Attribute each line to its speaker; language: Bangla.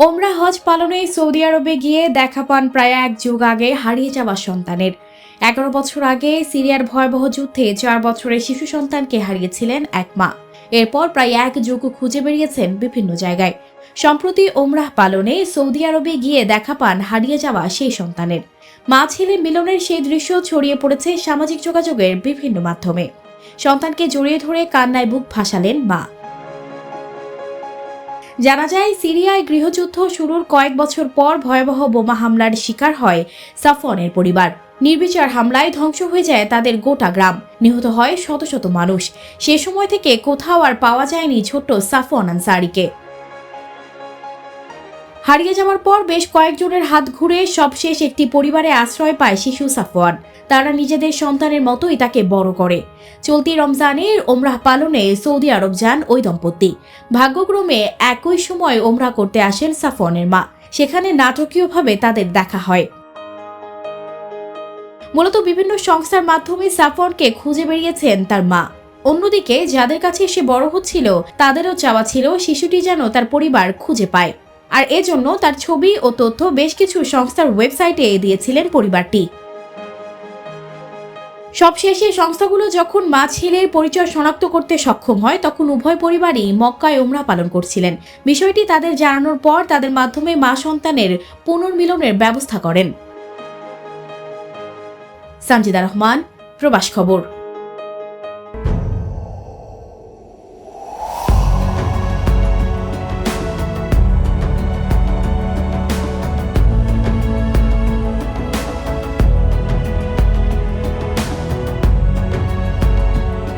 Speaker 1: ওমরা হজ পালনে সৌদি আরবে গিয়ে দেখা পান প্রায় এক যুগ আগে হারিয়ে যাওয়া সন্তানের। 11 বছর আগে সিরিয়ার ভয়াবহ যুদ্ধে 4 বছরের শিশু সন্তানকে হারিয়েছিলেন এক মা। এরপর প্রায় এক যুগ খুঁজে বেরিয়েছেন বিভিন্ন জায়গায়। সম্প্রতি ওমরাহ পালনে সৌদি আরবে গিয়ে দেখা পান হারিয়ে যাওয়া সেই সন্তানের। মা ছেলে মিলনের সেই দৃশ্য ছড়িয়ে পড়েছে সামাজিক যোগাযোগের বিভিন্ন মাধ্যমে। সন্তানকে জড়িয়ে ধরে কান্নায় বুক ভাসালেন মা। জানা যায়, সিরিয়ায় গৃহযুদ্ধ শুরুর কয়েক বছর পর ভয়াবহ বোমা হামলার শিকার হয় সাফওয়ানের পরিবার। নির্বিচার হামলায় ধ্বংস হয়ে যায় তাদের গোটা গ্রাম, নিহত হয় শত শত মানুষ। সে সময় থেকে কোথাও আর পাওয়া যায়নি ছোট্ট সাফওয়ান আনসারীকে। হারিয়ে যাওয়ার পর বেশ কয়েকজনের হাত ঘুরে সবশেষ একটি পরিবারে আশ্রয় পায় শিশু সাফওয়ান। তারা নিজেদের সন্তানের মতোই তাকে বড় করে। চলতি রমজানের ওমরাহ পালনে সৌদি আরব যান ওই দম্পতি। ভাগ্যক্রমে একই সময় ওমরাহ করতে আসেন সাফওয়ানের মা। সেখানে নাটকীয়ভাবে তাদের দেখা হয়। মূলত বিভিন্ন সংস্থার মাধ্যমে সাফওয়ানকে খুঁজে বেরিয়েছেন তার মা। অন্যদিকে যাদের কাছে সে বড় হচ্ছিল তাদেরও চাওয়া ছিল শিশুটি যেন তার পরিবার খুঁজে পায়। আর এজন্য তার ছবি ও তথ্য বেশ কিছু সংস্থার ওয়েবসাইটে দিয়েছিলেন পরিবারটি। সবশেষে সংস্থাগুলো যখন মা ছেলের পরিচয় শনাক্ত করতে সক্ষম হয়, তখন উভয় পরিবারই মক্কায় ওমরাহ পালন করছিলেন। বিষয়টি তাদের জানানোর পর তাদের মাধ্যমে মা সন্তানের পুনর্মিলনের ব্যবস্থা করেন। সানজিদা রহমান, প্রবাস খবর।